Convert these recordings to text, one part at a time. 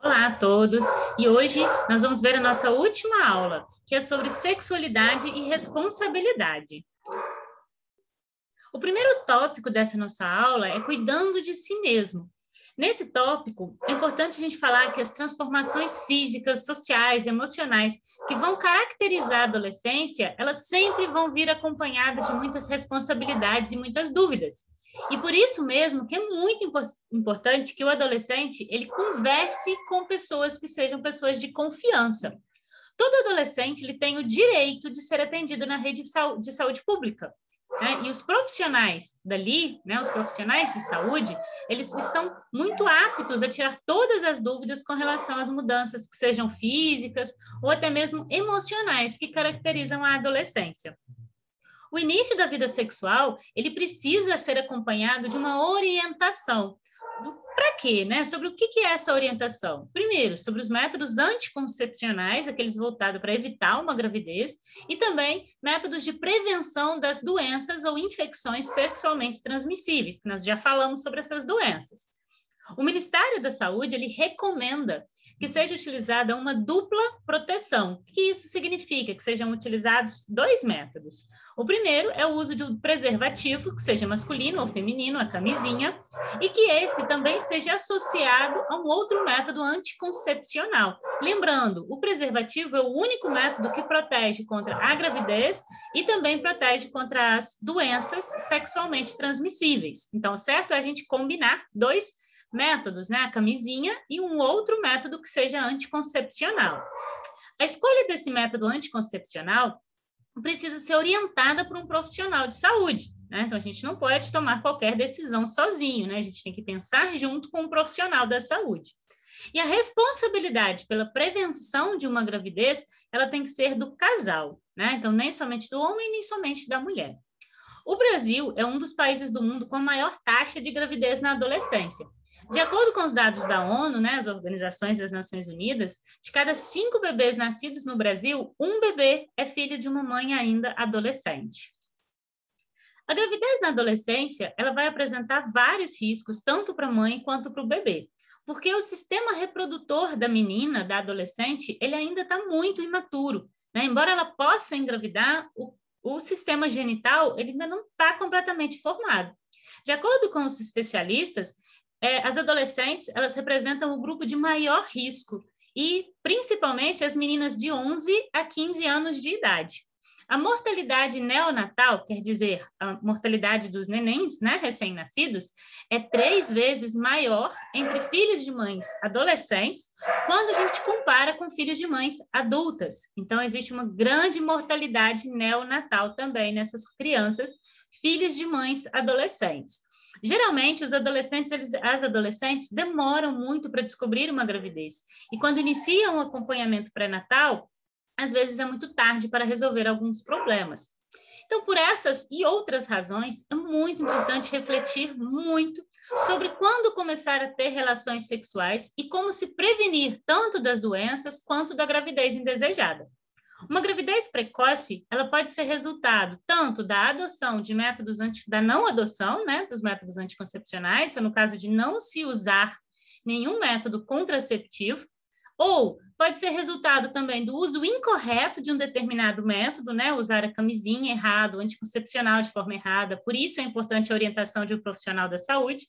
Olá a todos, e hoje nós vamos ver a nossa última aula, que é sobre sexualidade e responsabilidade. O primeiro tópico dessa nossa aula é cuidando de si mesmo. Nesse tópico, é importante a gente falar que as transformações físicas, sociais, emocionais que vão caracterizar a adolescência, elas sempre vão vir acompanhadas de muitas responsabilidades e muitas dúvidas. E por isso mesmo que é muito importante que o adolescente ele converse com pessoas que sejam pessoas de confiança. Todo adolescente ele tem o direito de ser atendido na rede de saúde pública. Né? E os profissionais dali, né, os profissionais de saúde, eles estão muito aptos a tirar todas as dúvidas com relação às mudanças que sejam físicas ou até mesmo emocionais que caracterizam a adolescência. O início da vida sexual, ele precisa ser acompanhado de uma orientação. Para quê, né? Sobre o que é essa orientação? Primeiro, sobre os métodos anticoncepcionais, aqueles voltados para evitar uma gravidez, e também métodos de prevenção das doenças ou infecções sexualmente transmissíveis, que nós já falamos sobre essas doenças. O Ministério da Saúde, ele recomenda que seja utilizada uma dupla proteção. O que isso significa? Que sejam utilizados dois métodos. O primeiro é o uso de um preservativo, que seja masculino ou feminino, a camisinha, e que esse também seja associado a um outro método anticoncepcional. Lembrando, o preservativo é o único método que protege contra a gravidez e também protege contra as doenças sexualmente transmissíveis. Então, certo é a gente combinar dois métodos, né? A camisinha e um outro método que seja anticoncepcional. A escolha desse método anticoncepcional precisa ser orientada por um profissional de saúde, né? Então, a gente não pode tomar qualquer decisão sozinho, né? A gente tem que pensar junto com um profissional da saúde. E a responsabilidade pela prevenção de uma gravidez, ela tem que ser do casal, né? Então, nem somente do homem, nem somente da mulher. O Brasil é um dos países do mundo com a maior taxa de gravidez na adolescência. De acordo com os dados da ONU, né, as Organizações das Nações Unidas, de cada 5 bebês nascidos no Brasil, um bebê é filho de uma mãe ainda adolescente. A gravidez na adolescência, ela vai apresentar vários riscos, tanto para a mãe quanto para o bebê, porque o sistema reprodutor da menina, da adolescente, ele ainda está muito imaturo, né? Embora ela possa engravidar, o sistema genital ele ainda não está completamente formado. De acordo com os especialistas, as adolescentes elas representam o grupo de maior risco e principalmente as meninas de 11 a 15 anos de idade. A mortalidade neonatal, quer dizer, a mortalidade dos nenéns, né, recém-nascidos, é 3 vezes maior entre filhos de mães adolescentes quando a gente compara com filhos de mães adultas. Então, existe uma grande mortalidade neonatal também nessas crianças, filhos de mães adolescentes. Geralmente, as adolescentes demoram muito para descobrir uma gravidez. E quando iniciam o acompanhamento pré-natal, às vezes é muito tarde para resolver alguns problemas. Então, por essas e outras razões, é muito importante refletir muito sobre quando começar a ter relações sexuais e como se prevenir tanto das doenças quanto da gravidez indesejada. Uma gravidez precoce, ela pode ser resultado tanto da adoção de métodos da não adoção, né, dos métodos anticoncepcionais, no caso de não se usar nenhum método contraceptivo, ou pode ser resultado também do uso incorreto de um determinado método, né, usar a camisinha errado, o anticoncepcional de forma errada, por isso é importante a orientação de um profissional da saúde,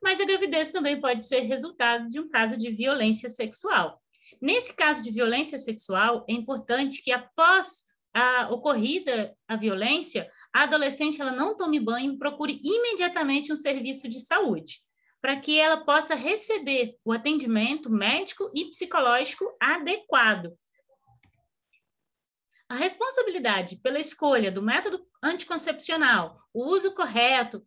mas a gravidez também pode ser resultado de um caso de violência sexual. Nesse caso de violência sexual, é importante que após a ocorrida a violência, a adolescente ela não tome banho e procure imediatamente um serviço de saúde, para que ela possa receber o atendimento médico e psicológico adequado. A responsabilidade pela escolha do método anticoncepcional, o uso correto,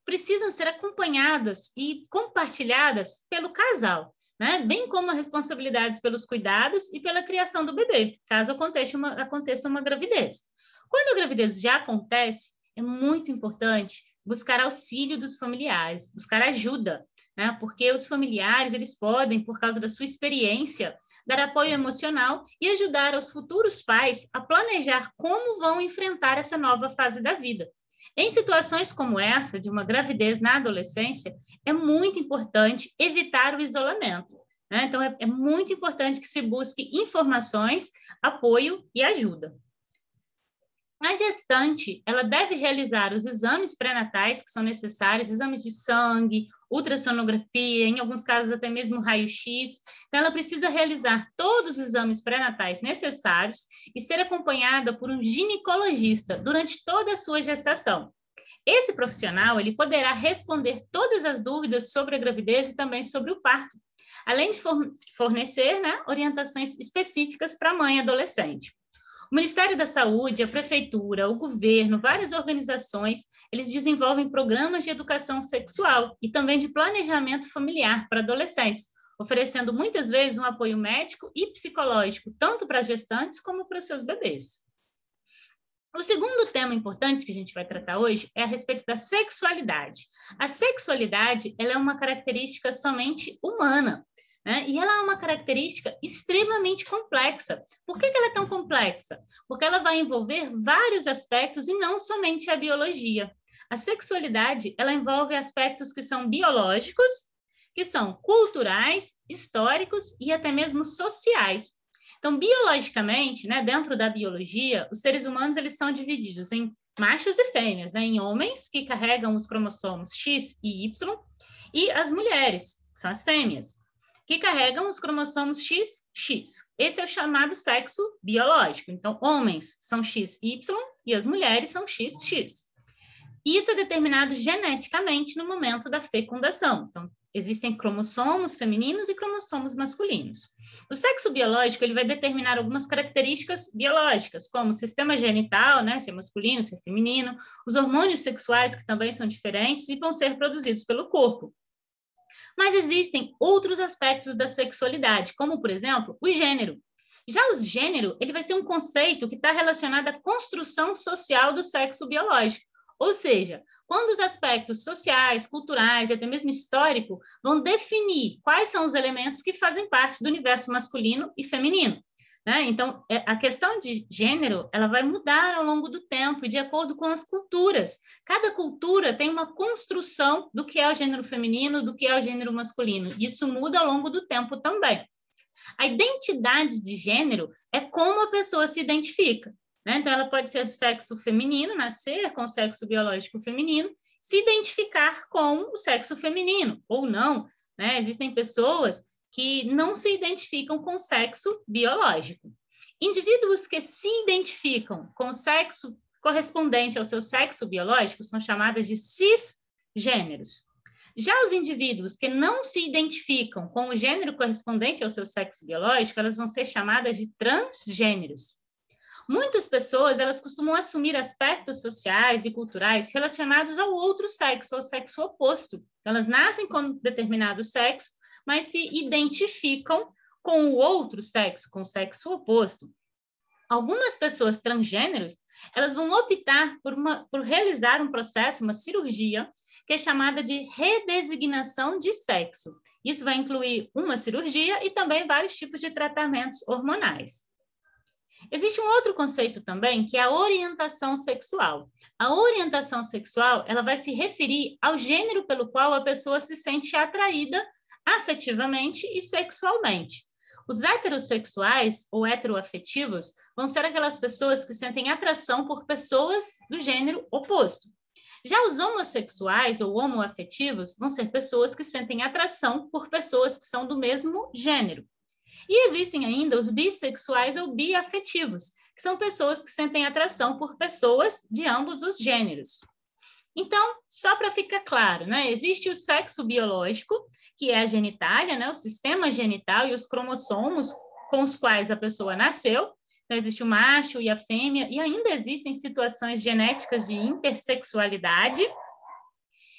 precisam ser acompanhadas e compartilhadas pelo casal, né? Bem como as responsabilidades pelos cuidados e pela criação do bebê, caso aconteça uma gravidez. Quando a gravidez já acontece, é muito importante buscar auxílio dos familiares, buscar ajuda, né? Porque os familiares, eles podem, por causa da sua experiência, dar apoio emocional e ajudar os futuros pais a planejar como vão enfrentar essa nova fase da vida. Em situações como essa, de uma gravidez na adolescência, é muito importante evitar o isolamento. né? Então, é muito importante que se busque informações, apoio e ajuda. A gestante, ela deve realizar os exames pré-natais que são necessários, exames de sangue, ultrassonografia, em alguns casos até mesmo raio-x. Então, ela precisa realizar todos os exames pré-natais necessários e ser acompanhada por um ginecologista durante toda a sua gestação. Esse profissional, ele poderá responder todas as dúvidas sobre a gravidez e também sobre o parto, além de fornecer, né, orientações específicas para a mãe adolescente. O Ministério da Saúde, a Prefeitura, o governo, várias organizações, eles desenvolvem programas de educação sexual e também de planejamento familiar para adolescentes, oferecendo muitas vezes um apoio médico e psicológico, tanto para as gestantes como para os seus bebês. O segundo tema importante que a gente vai tratar hoje é a respeito da sexualidade. A sexualidade, ela é uma característica somente humana, né? E ela é uma característica extremamente complexa. Por que ela é tão complexa? Porque ela vai envolver vários aspectos e não somente a biologia. A sexualidade, ela envolve aspectos que são biológicos, que são culturais, históricos e até mesmo sociais. Então, biologicamente, né, dentro da biologia, os seres humanos eles são divididos em machos e fêmeas, né, em homens que carregam os cromossomos X e Y, e as mulheres, que são as fêmeas, que carregam os cromossomos XX. Esse é o chamado sexo biológico. Então, homens são XY e as mulheres são XX. Isso é determinado geneticamente no momento da fecundação. Então, existem cromossomos femininos e cromossomos masculinos. O sexo biológico ele vai determinar algumas características biológicas, como o sistema genital, né, se é masculino, se é feminino, os hormônios sexuais, que também são diferentes e vão ser produzidos pelo corpo. Mas existem outros aspectos da sexualidade, como, por exemplo, o gênero. Já o gênero, ele vai ser um conceito que está relacionado à construção social do sexo biológico. Ou seja, quando os aspectos sociais, culturais e até mesmo histórico vão definir quais são os elementos que fazem parte do universo masculino e feminino. Né? Então, a questão de gênero ela vai mudar ao longo do tempo e de acordo com as culturas. Cada cultura tem uma construção do que é o gênero feminino, do que é o gênero masculino. Isso muda ao longo do tempo também. A identidade de gênero é como a pessoa se identifica. Né? Então, ela pode ser do sexo feminino, nascer com o sexo biológico feminino, se identificar com o sexo feminino, ou não. Né? Existem pessoas que não se identificam com o sexo biológico. Indivíduos que se identificam com o sexo correspondente ao seu sexo biológico são chamadas de cisgêneros. Já os indivíduos que não se identificam com o gênero correspondente ao seu sexo biológico, elas vão ser chamadas de transgêneros. Muitas pessoas, elas costumam assumir aspectos sociais e culturais relacionados ao outro sexo, ao sexo oposto. Então, elas nascem com determinado sexo, mas se identificam com o outro sexo, com o sexo oposto. Algumas pessoas transgêneros, elas vão optar por realizar um processo, uma cirurgia, que é chamada de redesignação de sexo. Isso vai incluir uma cirurgia e também vários tipos de tratamentos hormonais. Existe um outro conceito também, que é a orientação sexual. A orientação sexual, ela vai se referir ao gênero pelo qual a pessoa se sente atraída afetivamente e sexualmente. Os heterossexuais ou heteroafetivos vão ser aquelas pessoas que sentem atração por pessoas do gênero oposto. Já os homossexuais ou homoafetivos vão ser pessoas que sentem atração por pessoas que são do mesmo gênero. E existem ainda os bissexuais ou biafetivos, que são pessoas que sentem atração por pessoas de ambos os gêneros. Então, só para ficar claro, né? Existe o sexo biológico, que é a genitália, né? O sistema genital e os cromossomos com os quais a pessoa nasceu. Então, existe o macho e a fêmea, e ainda existem situações genéticas de intersexualidade.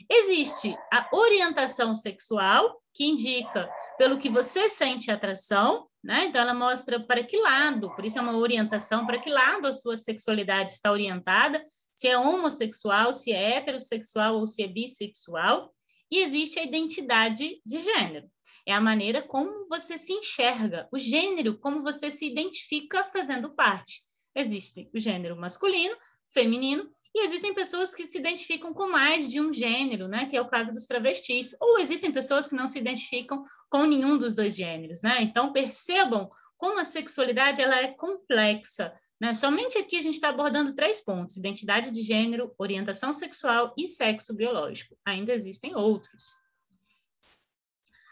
Existe a orientação sexual, que indica pelo que você sente atração, né? Então, ela mostra para que lado, por isso é uma orientação, para que lado a sua sexualidade está orientada, se é homossexual, se é heterossexual ou se é bissexual. E existe a identidade de gênero. É a maneira como você se enxerga, o gênero, como você se identifica fazendo parte. Existe o gênero masculino, feminino E existem pessoas que se identificam com mais de um gênero, né? Que é o caso dos travestis. Ou existem pessoas que não se identificam com nenhum dos dois gêneros, né? Então, percebam como a sexualidade ela é complexa, né? Somente aqui a gente está abordando 3 pontos: identidade de gênero, orientação sexual e sexo biológico. Ainda existem outros.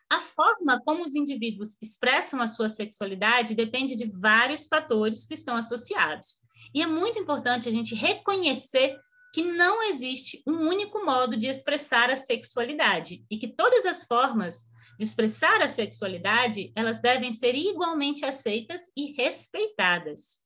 A forma como os indivíduos expressam a sua sexualidade depende de vários fatores que estão associados. E é muito importante a gente reconhecer que não existe um único modo de expressar a sexualidade e que todas as formas de expressar a sexualidade, elas devem ser igualmente aceitas e respeitadas.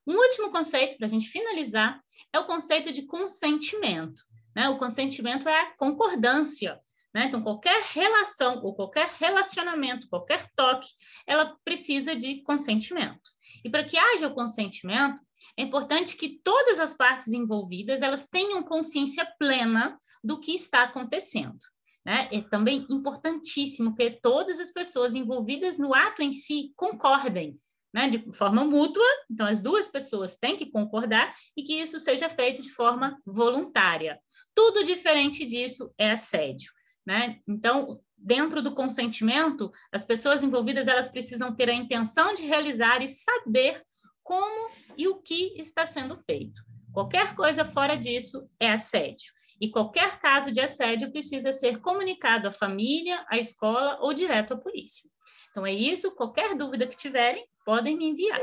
Um último conceito, para a gente finalizar, é o conceito de consentimento, né? O consentimento é a concordância, né? Então, qualquer relação ou qualquer relacionamento, qualquer toque, ela precisa de consentimento. E para que haja o consentimento, é importante que todas as partes envolvidas elas tenham consciência plena do que está acontecendo. Né? É também importantíssimo que todas as pessoas envolvidas no ato em si concordem, né? De forma mútua. Então, as duas pessoas têm que concordar e que isso seja feito de forma voluntária. Tudo diferente disso é assédio. Né? Então, dentro do consentimento, as pessoas envolvidas elas precisam ter a intenção de realizar e saber como e o que está sendo feito. Qualquer coisa fora disso é assédio. E qualquer caso de assédio precisa ser comunicado à família, à escola ou direto à polícia. Então, é isso. Qualquer dúvida que tiverem, podem me enviar.